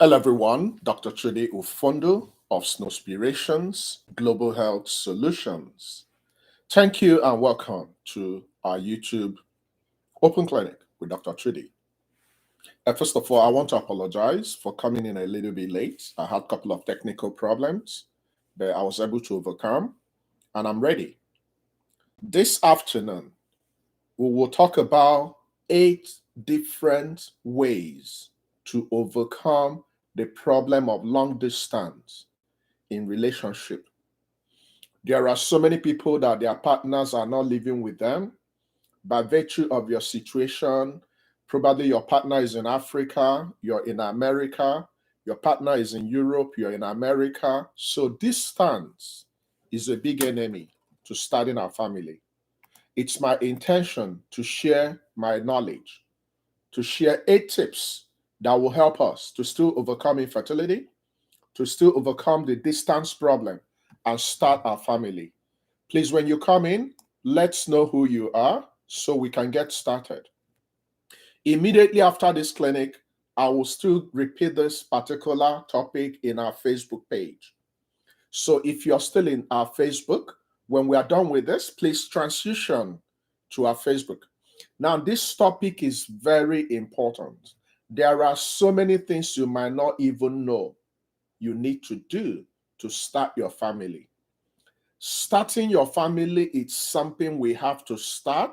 Hello everyone, Dr. Chudi Ufondu of Snowspirations Global Health Solutions. Thank you and welcome to our YouTube Open Clinic with Dr. Chudi. First of all, I want to apologize for coming in a little bit late. I had a couple of technical problems that I was able to overcome, and I'm ready. This afternoon, we will talk about 8 different ways to overcome the problem of long distance in relationship. There are so many people that their partners are not living with them by virtue of your situation. Probably your partner is in Africa, you're in America, your partner is in Europe, you're in America. So distance is a big enemy to starting our family. It's my intention to share my knowledge, to share 8 tips that will help us to still overcome infertility, to still overcome the distance problem and start our family. Please, when you come in, let's know who you are so we can get started. Immediately after this clinic, I will still repeat this particular topic in our Facebook page. So if you're still in our Facebook, when we are done with this, please transition to our Facebook. Now, this topic is very important. There are so many things you might not even know you need to do to start your family. Starting your family is something we have to start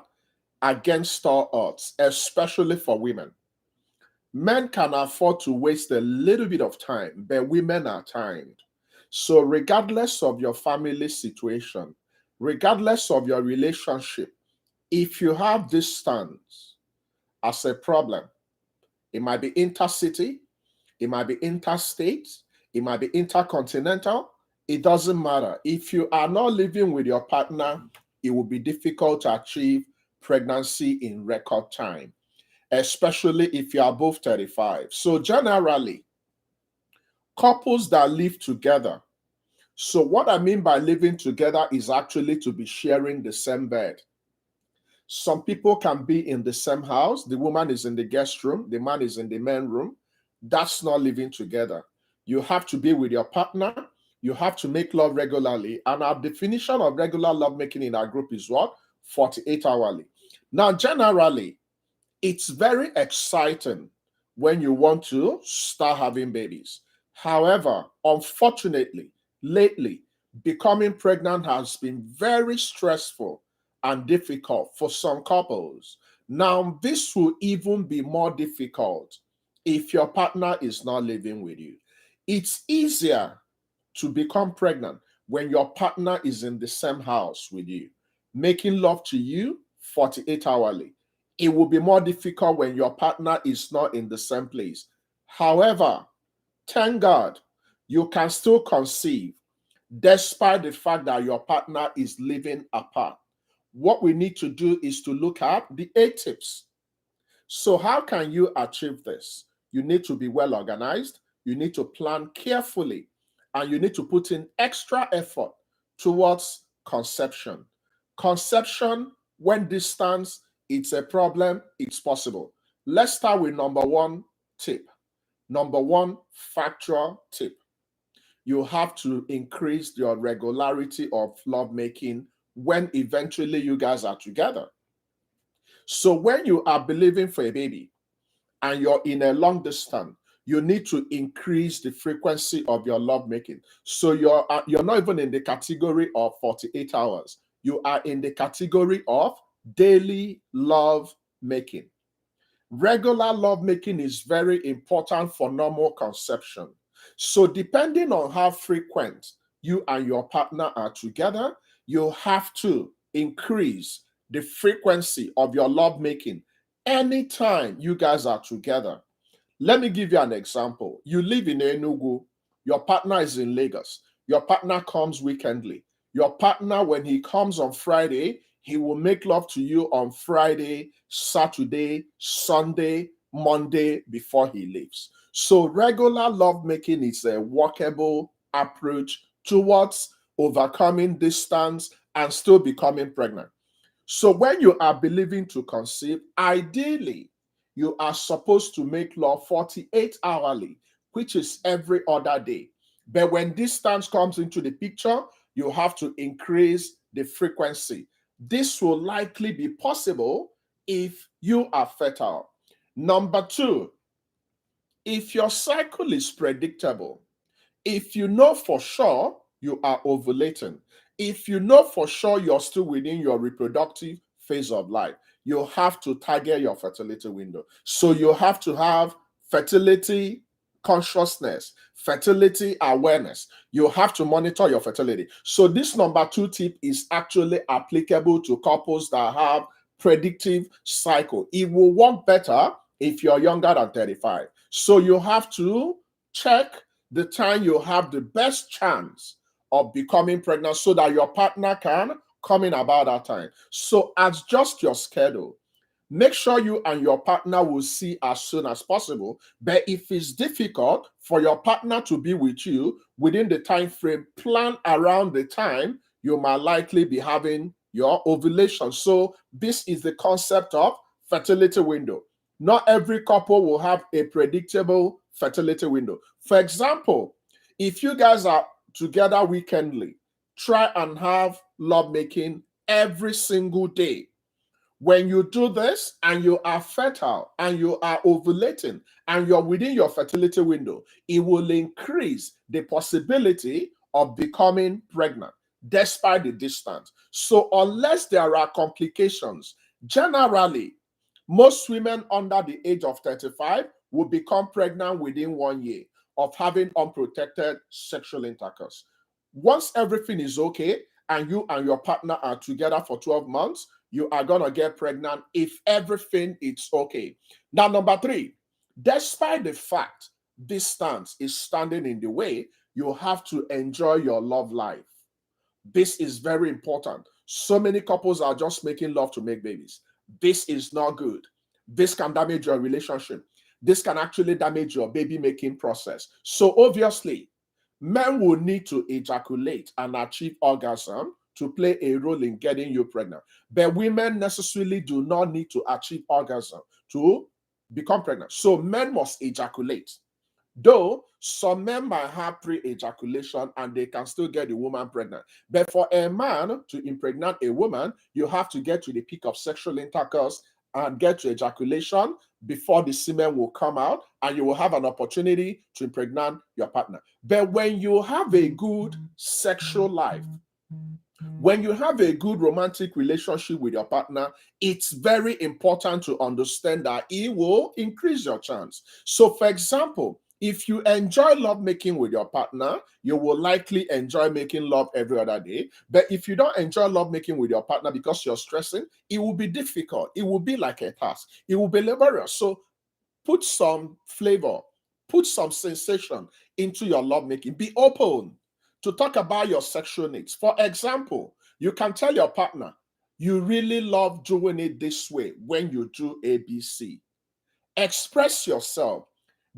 against all odds, especially for women. Men can afford to waste a little bit of time, but women are timed. So regardless of your family situation, regardless of your relationship, if you have distance as a problem, it might be intercity, it might be interstate, it might be intercontinental. It doesn't matter. If you are not living with your partner, it will be difficult to achieve pregnancy in record time, especially if you are above 35. So generally, couples that live together. So what I mean by living together is actually to be sharing the same bed. Some people can be in the same house. The woman is in the guest room. The man is in the main room. That's not living together. You have to be with your partner. You have to make love regularly. And our definition of regular love making in our group is what? 48 hourly. Now, generally, it's very exciting when you want to start having babies. However, unfortunately, lately, becoming pregnant has been very stressful and difficult for some couples. Now, this will even be more difficult if your partner is not living with you. It's easier to become pregnant when your partner is in the same house with you, making love to you 48 hourly. It will be more difficult when your partner is not in the same place. However, thank God, you can still conceive despite the fact that your partner is living apart. What we need to do is to look at the 8 tips. So how can you achieve this? You need to be well organized. You need to plan carefully, and you need to put in extra effort towards conception. Conception, when distance, it's a problem, it's possible. Let's start with number 1 tip. Number 1 factual tip. You have to increase your regularity of lovemaking when eventually you guys are together. So when you are believing for a baby and you're in a long distance, you need to increase the frequency of your lovemaking. So you're not even in the category of 48 hours. You are in the category of daily love making. Regular love making is very important for normal conception. So depending on how frequent you and your partner are together, you have to increase the frequency of your love making anytime you guys are together. Let me give you an example. You live in Enugu, your partner is in Lagos, your partner comes weekendly. Your partner, when he comes on Friday, he will make love to you on Friday, Saturday, Sunday, Monday before he leaves. So regular lovemaking is a workable approach towards overcoming distance and still becoming pregnant. So when you are believing to conceive, ideally, you are supposed to make love 48 hourly, which is every other day. But when distance comes into the picture, you have to increase the frequency. This will likely be possible if you are fertile. Number two, if your cycle is predictable, if you know for sure you are ovulating, if you know for sure you're still within your reproductive phase of life, you have to target your fertility window. So you have to have fertility consciousness, fertility awareness. You have to monitor your fertility. So this number two tip is actually applicable to couples that have predictive cycle. It will work better if you're younger than 35. So you have to check the time you have the best chance of becoming pregnant so that your partner can come in about that time. So adjust your schedule. Make sure you and your partner will see as soon as possible. But if it's difficult for your partner to be with you within the time frame, plan around the time you might likely be having your ovulation. So this is the concept of fertility window. Not every couple will have a predictable fertility window. For example, if you guys are together weekendly, try and have lovemaking every single day. When you do this and you are fertile and you are ovulating and you're within your fertility window, it will increase the possibility of becoming pregnant despite the distance. So unless there are complications, generally, most women under the age of 35 will become pregnant within 1 year of having unprotected sexual intercourse. Once everything is okay and you and your partner are together for 12 months, you are going to get pregnant if everything is okay. Now, number three, despite the fact distance is standing in the way, you have to enjoy your love life. This is very important. So many couples are just making love to make babies. This is not good. This can damage your relationship. This can actually damage your baby making process. So obviously, men will need to ejaculate and achieve orgasm to play a role in getting you pregnant. But women necessarily do not need to achieve orgasm to become pregnant. So men must ejaculate. Though some men might have pre-ejaculation and they can still get the woman pregnant. But for a man to impregnate a woman, you have to get to the peak of sexual intercourse and get to ejaculation before the semen will come out, and you will have an opportunity to impregnate your partner. But when you have a good sexual life, when you have a good romantic relationship with your partner, it's very important to understand that it will increase your chance. So, for example, if you enjoy love making with your partner, you will likely enjoy making love every other day. But if you don't enjoy love making with your partner because you're stressing, it will be difficult. It will be like a task. It will be laborious. So put some flavor, put some sensation into your love making. Be open to talk about your sexual needs. For example, you can tell your partner, you really love doing it this way when you do ABC. Express yourself.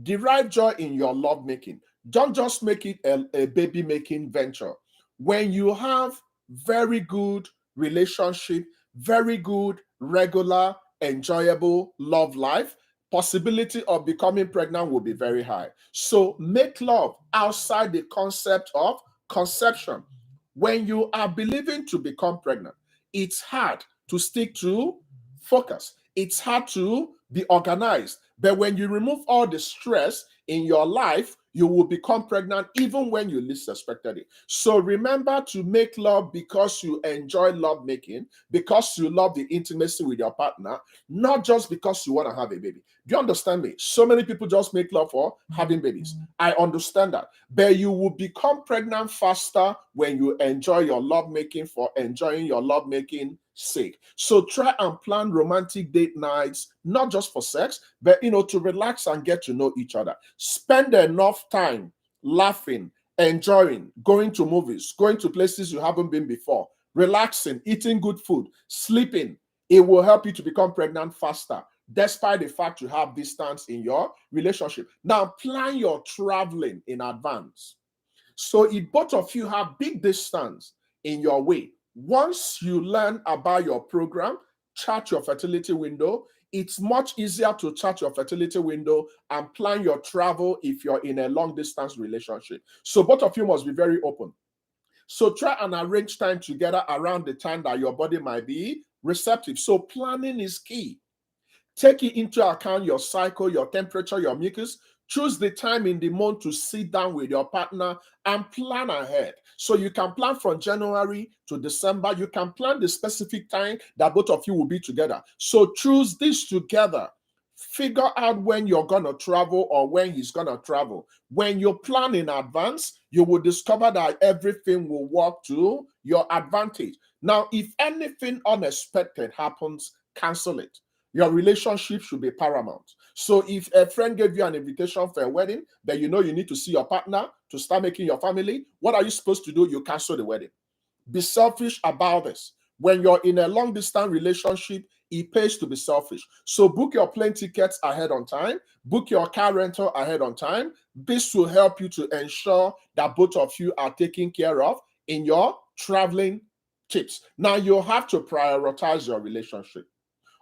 Derive joy in your love making. Don't just make it a baby making venture. When you have very good relationship, very good, regular, enjoyable love life, possibility of becoming pregnant will be very high. So make love outside the concept of conception. When you are believing to become pregnant, it's hard to stick to focus. It's hard to be organized. But when you remove all the stress in your life, you will become pregnant even when you least expected it. So remember to make love because you enjoy love making, because you love the intimacy with your partner, not just because you want to have a baby. Do you understand me? So many people just make love for having babies. I understand that. But you will become pregnant faster when you enjoy your love making for enjoying your love making sake. So try and plan romantic date nights, not just for sex, but to relax and get to know each other. Spend enough time laughing, enjoying, going to movies, going to places you haven't been before, relaxing, eating good food, sleeping. It will help you to become pregnant faster, despite the fact you have distance in your relationship. Now, plan your traveling in advance. So if both of you have big distance in your way, once you learn about your program, chart your fertility window, It's much easier to chart your fertility window and plan your travel if you're in a long distance relationship. So both of you must be very open. So try and arrange time together around the time that your body might be receptive. So planning is key. Take it into account your cycle, your temperature, your mucus. Choose the time in the month to sit down with your partner and plan ahead. So you can plan from January to December. You can plan the specific time that both of you will be together. So choose this together. Figure out when you're going to travel or when he's going to travel. When you plan in advance, you will discover that everything will work to your advantage. Now, if anything unexpected happens, cancel it. Your relationship should be paramount. So if a friend gave you an invitation for a wedding, then you know you need to see your partner to start making your family, what are you supposed to do? You cancel the wedding. Be selfish about this. When you're in a long distance relationship, it pays to be selfish. So book your plane tickets ahead on time, book your car rental ahead on time. This will help you to ensure that both of you are taken care of in your traveling trips. Now you have to prioritize your relationship.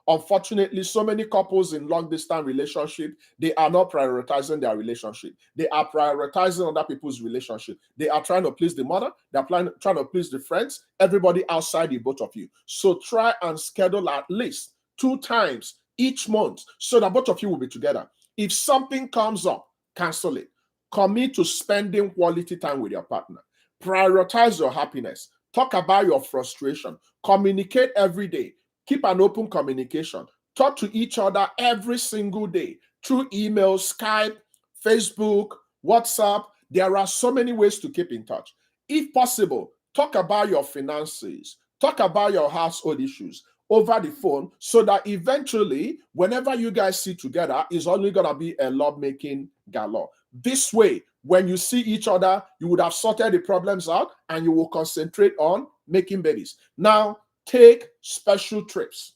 Unfortunately, so many couples in long distance relationship, they are not prioritizing their relationship. They are prioritizing other people's relationship. They are trying to please the mother. They're trying to please the friends, everybody outside the both of you. So try and schedule at least 2 times each month so that both of you will be together. If something comes up, cancel it. Commit to spending quality time with your partner. Prioritize your happiness. Talk about your frustration. Communicate every day. Keep an open communication. Talk to each other every single day through email, Skype, Facebook, WhatsApp. There are so many ways to keep in touch. If possible, talk about your finances. Talk about your household issues over the phone so that eventually, whenever you guys sit together, it's only going to be a love-making galore. This way, when you see each other, you would have sorted the problems out and you will concentrate on making babies. Now, take special trips.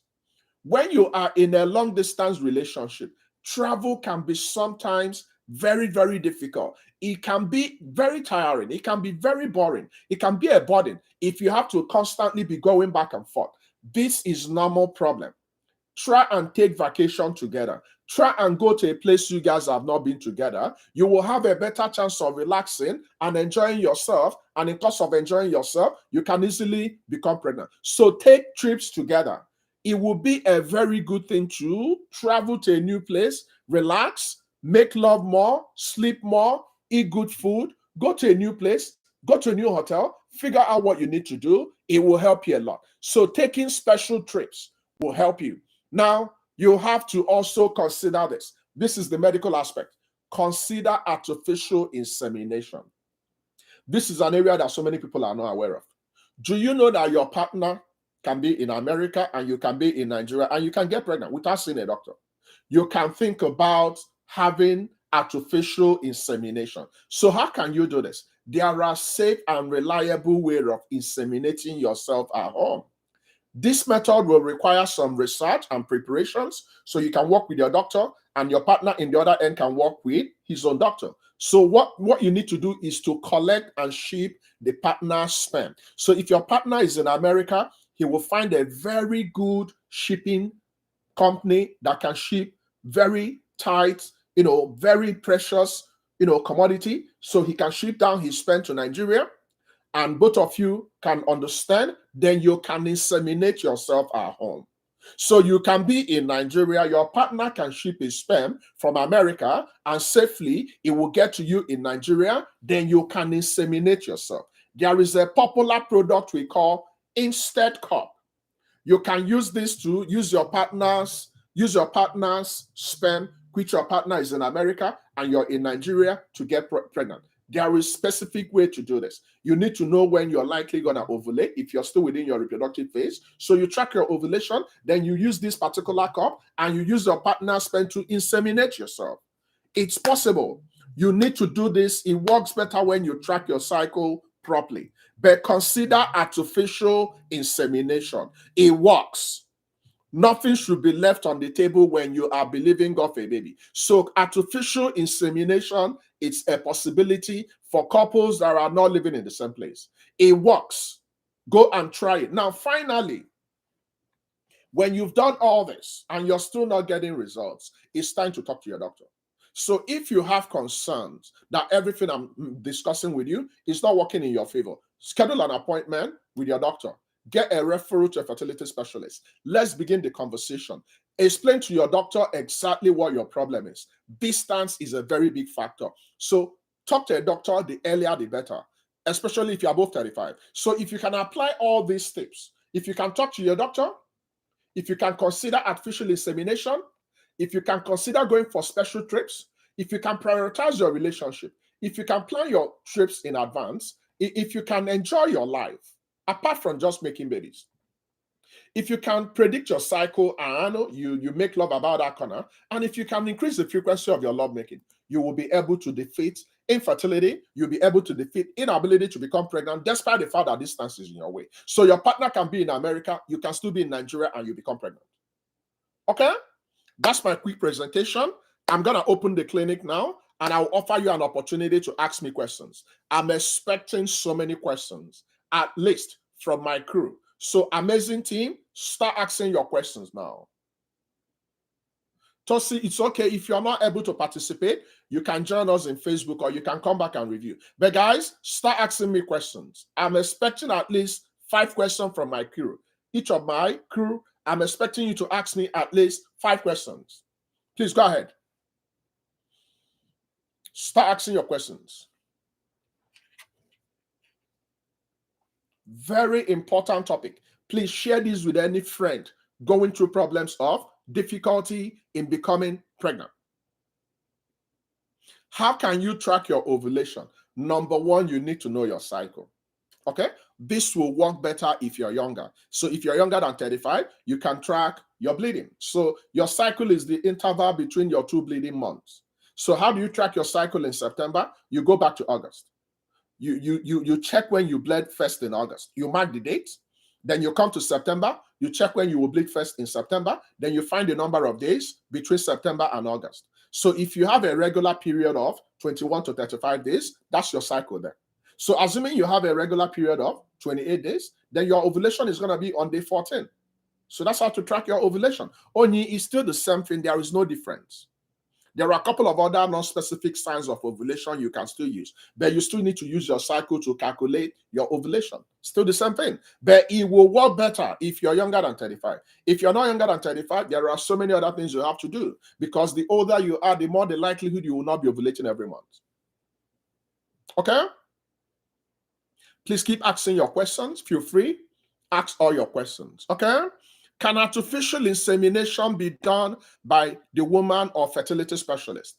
When you are in a long distance relationship, travel can be sometimes very, very difficult. It can be very tiring. It can be very boring. It can be a burden if you have to constantly be going back and forth. This is normal problem. Try and take vacation together. Try and go to a place you guys have not been together. You will have a better chance of relaxing and enjoying yourself. And in course of enjoying yourself, you can easily become pregnant. So take trips together. It will be a very good thing to travel to a new place, relax, make love more, sleep more, eat good food, go to a new place, go to a new hotel, figure out what you need to do. It will help you a lot. So taking special trips will help you. Now, you have to also consider this. This is the medical aspect. Consider artificial insemination. This is an area that so many people are not aware of. Do you know that your partner can be in America and you can be in Nigeria and you can get pregnant without seeing a doctor? You can think about having artificial insemination. So how can you do this? There are safe and reliable ways of inseminating yourself at home. This method will require some research and preparations, so you can work with your doctor and your partner in the other end can work with his own doctor. So what you need to do is to collect and ship the partner's sperm. So if your partner is in America, he will find a very good shipping company that can ship very tight, very precious, commodity. So he can ship down his sperm to Nigeria and both of you can understand, then you can inseminate yourself at home. So you can be in Nigeria, your partner can ship his sperm from America and safely it will get to you in Nigeria, then you can inseminate yourself. There is a popular product we call Instant Cup. You can use this to use your partner's sperm, which your partner is in America and you're in Nigeria to get pregnant. There is a specific way to do this. You need to know when you're likely going to ovulate if you're still within your reproductive phase. So you track your ovulation, then you use this particular cup and you use your partner's sperm to inseminate yourself. It's possible. You need to do this. It works better when you track your cycle properly. But consider artificial insemination. It works. Nothing should be left on the table when you are believing God for a baby. So artificial insemination, it's a possibility for couples that are not living in the same place. It works. Go and try it. Now, finally, When you've done all this and you're still not getting results, it's time to talk to your doctor. So if you have concerns that everything I'm discussing with you is not working in your favor, schedule an appointment with your doctor. Get a referral to a fertility specialist. Let's begin the conversation. Explain to your doctor exactly what your problem is. Distance is a very big factor. So talk to a doctor, the earlier the better, especially if you're above 35. So if you can apply all these tips, if you can talk to your doctor, if you can consider artificial insemination, if you can consider going for special trips, if you can prioritize your relationship, if you can plan your trips in advance, if you can enjoy your life, apart from just making babies, if you can predict your cycle and you make love about that corner, and if you can increase the frequency of your love making, you will be able to defeat infertility. You'll be able to defeat inability to become pregnant despite the fact that distance is in your way. So your partner can be in America, you can still be in Nigeria, and you become pregnant. Okay? That's my quick presentation. I'm going to open the clinic now, and I'll offer you an opportunity to ask me questions. I'm expecting so many questions, at least from my crew. So amazing team, start asking your questions now. Tosi, it's okay if you're not able to participate, you can join us in Facebook or you can come back and review. But guys, start asking me questions. I'm expecting at least 5 questions from my crew. Each of my crew, I'm expecting you to ask me at least 5 questions. Please go ahead. Start asking your questions. Very important topic. Please share this with any friend going through problems of difficulty in becoming pregnant. How can you track your ovulation? Number one, you need to know your cycle. Okay? This will work better if you're younger. So if you're younger than 35, you can track your bleeding. So your cycle is the interval between your 2 bleeding months. So how do you track your cycle in September? You go back to August. You check when you bled first in August. You mark the date. Then you come to September. You check when you will bleed first in September. Then you find the number of days between September and August. So if you have a regular period of 21 to 35 days, that's your cycle there. So assuming you have a regular period of 28 days, then your ovulation is going to be on day 14. So that's how to track your ovulation. Only is still the same thing. There is no difference. There are a couple of other non-specific signs of ovulation you can still use, but you still need to use your cycle to calculate your ovulation. Still the same thing, but it will work better if you're younger than 35. If you're not younger than 35, there are so many other things you have to do, because the older you are, the more the likelihood you will not be ovulating every month. Okay? Please keep asking your questions. Feel free. Ask all your questions. Okay? Can artificial insemination be done by the woman or fertility specialist?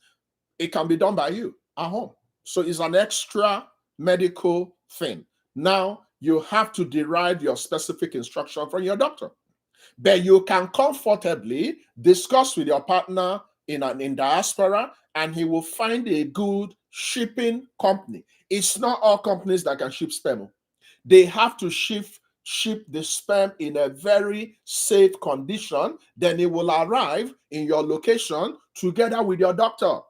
It can be done by you at home. So it's an extra medical thing. Now, you have to derive your specific instruction from your doctor. But you can comfortably discuss with your partner in diaspora, and he will find a good shipping company. It's not all companies that can ship sperm. They have to ship the sperm in a very safe condition. Then it will arrive in your location together with your doctor.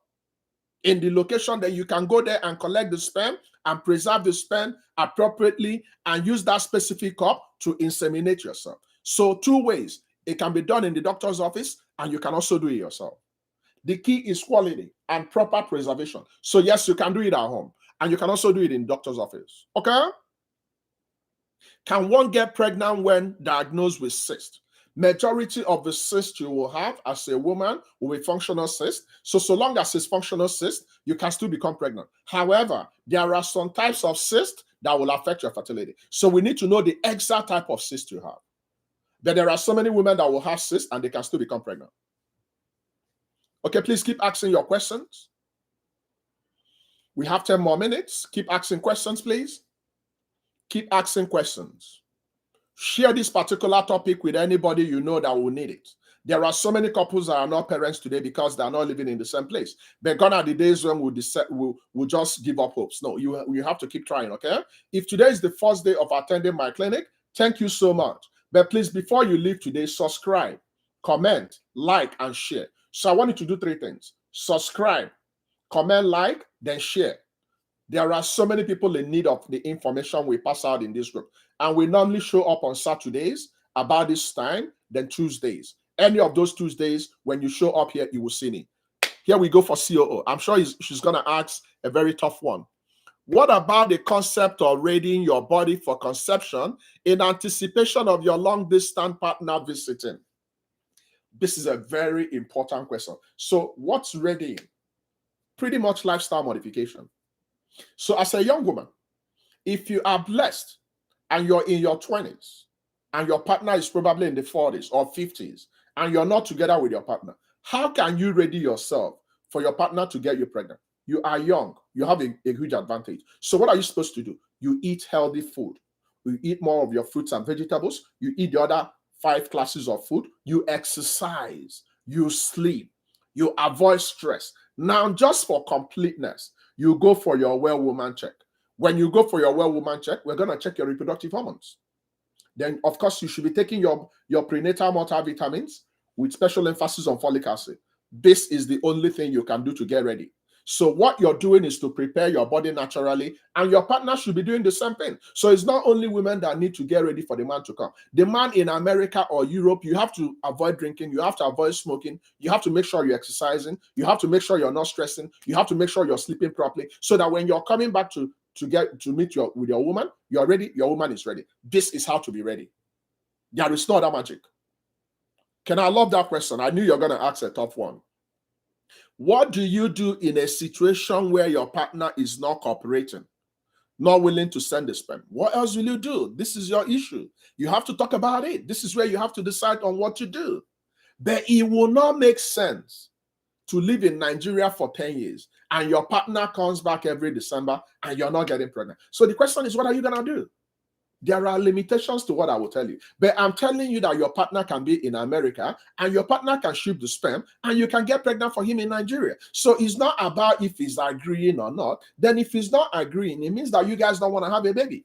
In the location that you can go there and collect the sperm and preserve the sperm appropriately and use that specific cup to inseminate yourself. So 2 ways. It can be done in the doctor's office, and you can also do it yourself. The key is quality and proper preservation. So yes, you can do it at home, and you can also do it in the doctor's office. Okay? Can one get pregnant when diagnosed with cyst? Majority of the cyst you will have as a woman will be functional cyst. So long as it's functional cyst, you can still become pregnant. However, there are some types of cyst that will affect your fertility. So we need to know the exact type of cyst you have. But there are so many women that will have cyst and they can still become pregnant. Okay, please keep asking your questions. We have 10 more minutes. Keep asking questions, please. Keep asking questions. Share this particular topic with anybody you know that will need it. There are so many couples that are not parents today because they are not living in the same place. But gone are the days when we'll just give up hopes. No, you have to keep trying, okay? If today is the first day of attending my clinic, thank you so much. But please, before you leave today, subscribe, comment, like, and share. So I want you to do 3 things. Subscribe, comment, like, then share. There are so many people in need of the information we pass out in this group. And we normally show up on Saturdays about this time, then Tuesdays. Any of those Tuesdays, when you show up here, you will see me. Here we go for COO. I'm sure she's going to ask a very tough one. What about the concept of readying your body for conception in anticipation of your long-distance partner visiting? This is a very important question. So what's readying? Pretty much lifestyle modification. So as a young woman, if you are blessed and you're in your 20s and your partner is probably in the 40s or 50s and you're not together with your partner, how can you ready yourself for your partner to get you pregnant? You are young. You have a huge advantage. So what are you supposed to do? You eat healthy food. You eat more of your fruits and vegetables. You eat the other 5 classes of food. You exercise. You sleep. You avoid stress. Now, just for completeness, you go for your well-woman check. When you go for your well-woman check, we're going to check your reproductive hormones. Then, of course, you should be taking your prenatal multivitamins with special emphasis on folic acid. This is the only thing you can do to get ready. So what you're doing is to prepare your body naturally, and your partner should be doing the same thing. So it's not only women that need to get ready for the man to come. The man in America or Europe, you have to avoid drinking, you have to avoid smoking, you have to make sure you're exercising, you have to make sure you're not stressing, you have to make sure you're sleeping properly, so that when you're coming back to meet with your woman, you're ready, your woman is ready. This is how to be ready. There is no other magic. Can I love that question? I knew you're going to ask a tough one. What do you do in a situation where your partner is not cooperating, not willing to send the sperm? What else will you do? This is your issue. You have to talk about it. This is where you have to decide on what to do. But it will not make sense to live in Nigeria for 10 years and your partner comes back every December and you're not getting pregnant. So the question is, what are you going to do? There are limitations to what I will tell you. But I'm telling you that your partner can be in America and your partner can ship the sperm and you can get pregnant for him in Nigeria. So it's not about if he's agreeing or not. Then if he's not agreeing, it means that you guys don't want to have a baby.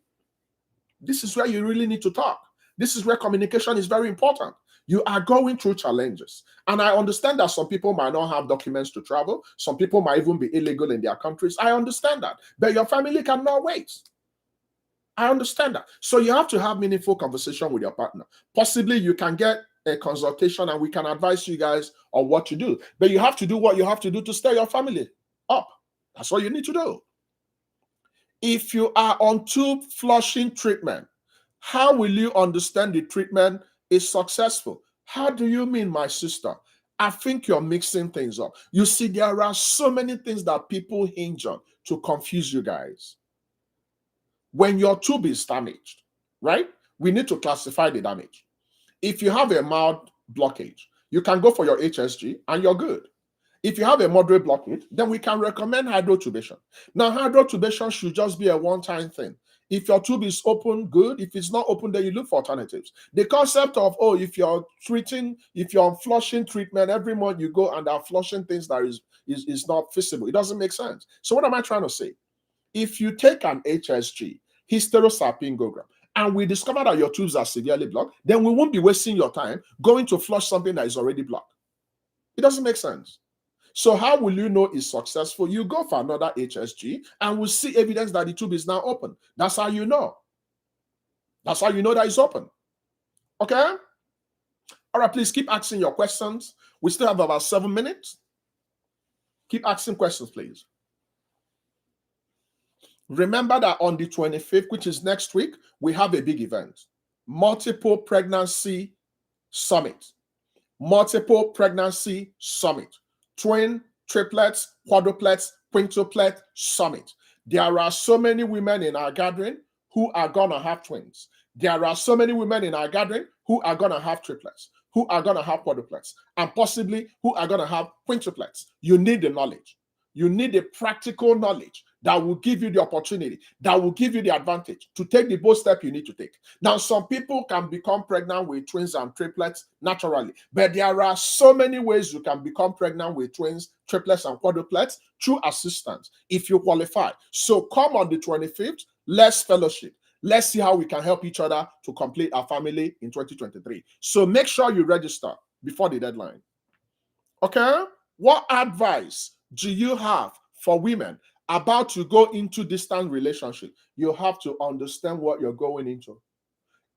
This is where you really need to talk. This is where communication is very important. You are going through challenges. And I understand that some people might not have documents to travel. Some people might even be illegal in their countries. I understand that. But your family cannot wait. I understand that. So you have to have meaningful conversation with your partner. Possibly you can get a consultation and we can advise you guys on what to do. But you have to do what you have to do to stay your family up. That's all you need to do. If you are on tube flushing treatment, how will you understand the treatment is successful? How do you mean, my sister? I think you're mixing things up. You see, there are so many things that people hinge on to confuse you guys. When your tube is damaged, right? We need to classify the damage. If you have a mild blockage, you can go for your HSG and you're good. If you have a moderate blockage, then we can recommend hydrotubation. Now, hydrotubation should just be a one-time thing. If your tube is open, good. If it's not open, then you look for alternatives. The concept of, oh, if you're on flushing treatment, every month you go and are flushing things that is not feasible. It doesn't make sense. So what am I trying to say? If you take an HSG, hysterosalpingogram, and we discover that your tubes are severely blocked, then we won't be wasting your time going to flush something that is already blocked. It doesn't make sense. So how will you know it's successful? You go for another HSG and we'll see evidence that the tube is now open. That's how you know. That's how you know that it's open. Okay? All right, please keep asking your questions. We still have about 7 minutes. Keep asking questions, please. Remember that on the 25th, which is next week, we have a big event. Multiple Pregnancy Summit. Multiple Pregnancy Summit. Twin, triplets, quadruplets, quintuplet summit. There are so many women in our gathering who are going to have twins. There are so many women in our gathering who are going to have triplets, who are going to have quadruplets, and possibly who are going to have quintuplets. You need the knowledge. You need the practical knowledge that will give you the opportunity, that will give you the advantage to take the bold step you need to take. Now, some people can become pregnant with twins and triplets naturally, but there are so many ways you can become pregnant with twins, triplets, and quadruplets through assistance if you qualify. So come on the 25th, let's fellowship. Let's see how we can help each other to complete our family in 2023. So make sure you register before the deadline. Okay? What advice do you have for women about to go into distant relationship? You have to understand what you're going into.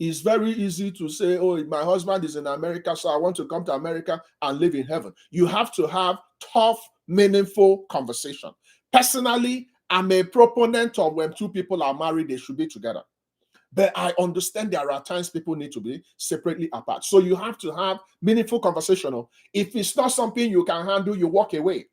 It's very easy to say, oh, my husband is in America, so I want to come to America and live in heaven. You have to have tough, meaningful conversation. Personally, I'm a proponent of when two people are married, they should be together. But I understand there are times people need to be separately apart. So you have to have meaningful conversation. If it's not something you can handle, you walk away.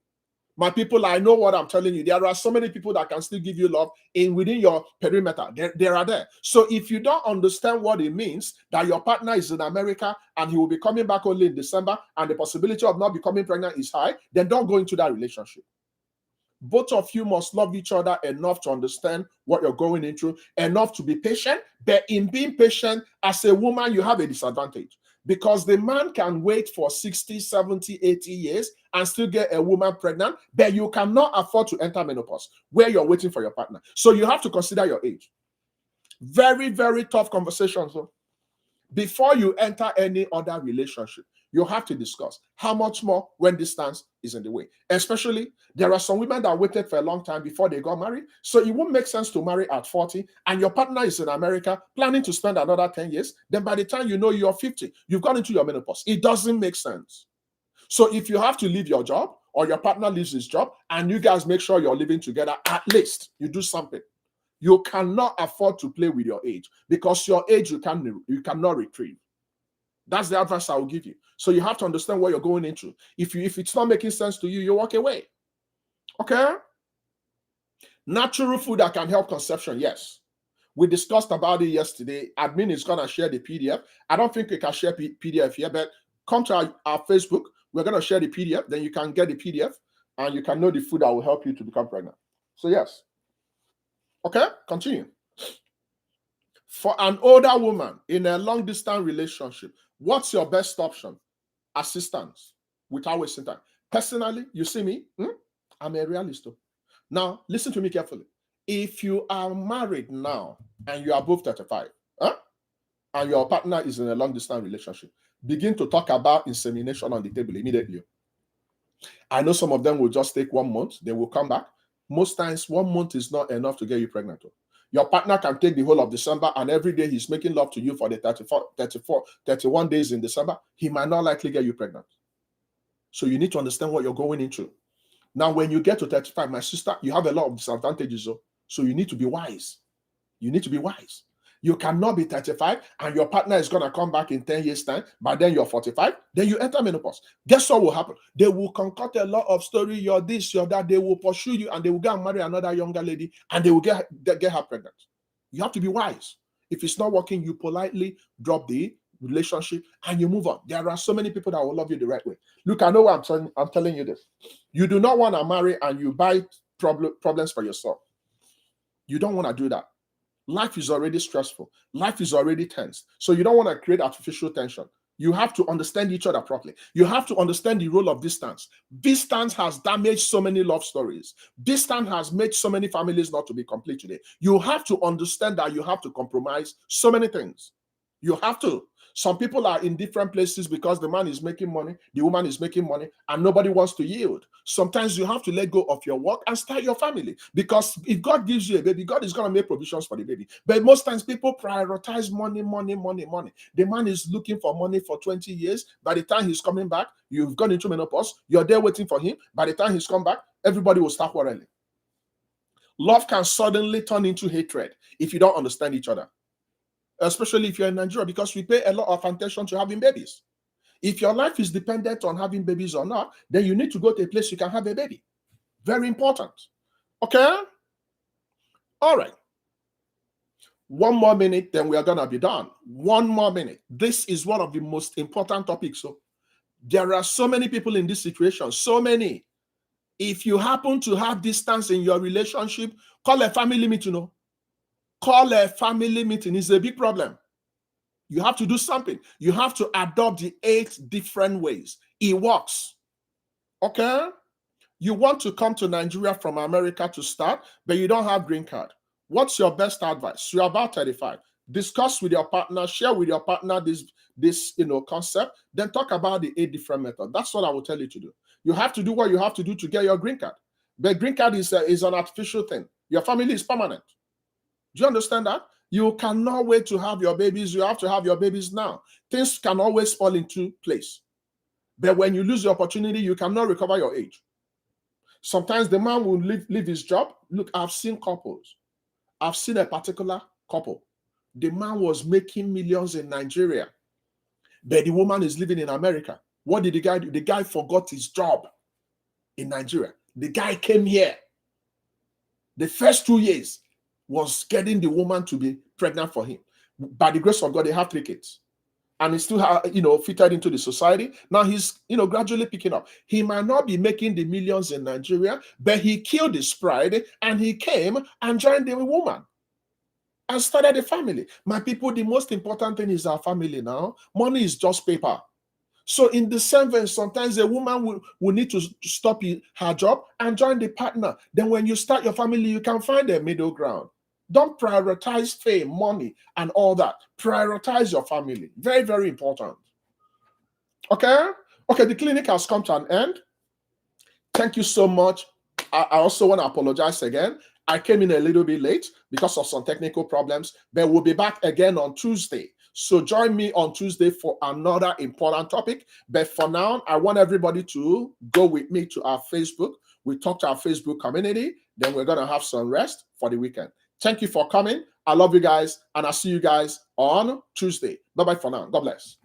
My people, I know what I'm telling you. There are so many people that can still give you love within your perimeter. They are there. So if you don't understand what it means that your partner is in America and he will be coming back only in December and the possibility of not becoming pregnant is high, then don't go into that relationship. Both of you must love each other enough to understand what you're going into, enough to be patient. But in being patient, as a woman, you have a disadvantage because the man can wait for 60, 70, 80 years and still get a woman pregnant, but you cannot afford to enter menopause where you're waiting for your partner. So you have to consider your age. Very, very tough conversations. So before you enter any other relationship, you have to discuss how much more when distance is in the way. Especially, there are some women that waited for a long time before they got married. So it won't make sense to marry at 40 and your partner is in America planning to spend another 10 years. Then by the time you know you're 50, you've gone into your menopause. It doesn't make sense. So if you have to leave your job or your partner leaves his job and you guys make sure you're living together, at least you do something. You cannot afford to play with your age because your age you cannot retrieve. That's the advice I will give you. So you have to understand what you're going into. If it's not making sense to you, you walk away. Okay? Natural food that can help conception, yes. We discussed about it yesterday. Admin is going to share the PDF. I don't think we can share PDF here, but come to our Facebook. We're going to share the PDF. Then you can get the PDF and you can know the food that will help you to become pregnant. So yes. Okay, continue. For an older woman in a long-distance relationship, what's your best option? Assistance without wasting time. Personally, you see me, I'm a realist. Now, listen to me carefully. If you are married now and you are both 35, and your partner is in a long-distance relationship, begin to talk about insemination on the table immediately. I know some of them will just take 1 month, they will come back. Most times, 1 month is not enough to get you pregnant. Your partner can take the whole of December and every day he's making love to you for the 31 days in December. He might not likely get you pregnant. So you need to understand what you're going into. Now, when you get to 35, my sister, you have a lot of disadvantages. So you need to be wise. You need to be wise. You cannot be 35 and your partner is going to come back in 10 years' time, but then you're 45, then you enter menopause. Guess what will happen? They will concoct a lot of story, you're this, you're that. They will pursue you and they will go and marry another younger lady and they will get her pregnant. You have to be wise. If it's not working, you politely drop the relationship and you move on. There are so many people that will love you the right way. Look, I know what I'm telling you this. You do not want to marry and you buy problems for yourself. You don't want to do that. Life is already stressful. Life is already tense. So you don't want to create artificial tension. You have to understand each other properly. You have to understand the role of distance. Distance has damaged so many love stories. Distance has made so many families not to be complete today. You have to understand that you have to compromise so many things. You have to. Some people are in different places because the man is making money, the woman is making money, and nobody wants to yield. Sometimes you have to let go of your work and start your family. Because if God gives you a baby, God is going to make provisions for the baby. But most times people prioritize money. The man is looking for money for 20 years. By the time he's coming back, you've gone into menopause. You're there waiting for him. By the time he's come back, everybody will start quarreling. Love can suddenly turn into hatred if you don't understand each other. Especially if you're in Nigeria, because we pay a lot of attention to having babies. If your life is dependent on having babies or not, then you need to go to a place you can have a baby. Very important. Okay? All right. 1 more minute, then we are going to be done. 1 more minute. This is one of the most important topics. So there are so many people in this situation, so many. If you happen to have distance in your relationship, call a family meeting. Call a family meeting. It's a big problem. You have to do something. You have to adopt the 8 different ways. It works. Okay? You want to come to Nigeria from America to start, but you don't have green card. What's your best advice? You're about 35. Discuss with your partner, share with your partner this concept, then talk about the 8 different methods. That's what I will tell you to do. You have to do what you have to do to get your green card. But green card is an artificial thing. Your family is permanent. Do you understand that? You cannot wait to have your babies. You have to have your babies now. Things can always fall into place. But when you lose the opportunity, you cannot recover your age. Sometimes the man will leave his job. Look, I've seen couples. I've seen a particular couple. The man was making millions in Nigeria, but the woman is living in America. What did the guy do? The guy forgot his job in Nigeria. The guy came here. The first 2 years was getting the woman to be pregnant for him. By the grace of God, they have 3 kids. And he still, fitted into the society. Now he's, gradually picking up. He might not be making the millions in Nigeria, but he killed his pride and he came and joined the woman and started a family. My people, the most important thing is our family now. Money is just paper. So in the same vein, sometimes a woman will need to stop her job and join the partner. Then when you start your family, you can find a middle ground. Don't prioritize fame, money, and all that. Prioritize your family. Very, very important. Okay? Okay, the clinic has come to an end. Thank you so much. I also want to apologize again. I came in a little bit late because of some technical problems, but we'll be back again on Tuesday. So join me on Tuesday for another important topic. But for now, I want everybody to go with me to our Facebook. We talk to our Facebook community. Then we're going to have some rest for the weekend. Thank you for coming. I love you guys, and I'll see you guys on Tuesday. Bye-bye for now. God bless.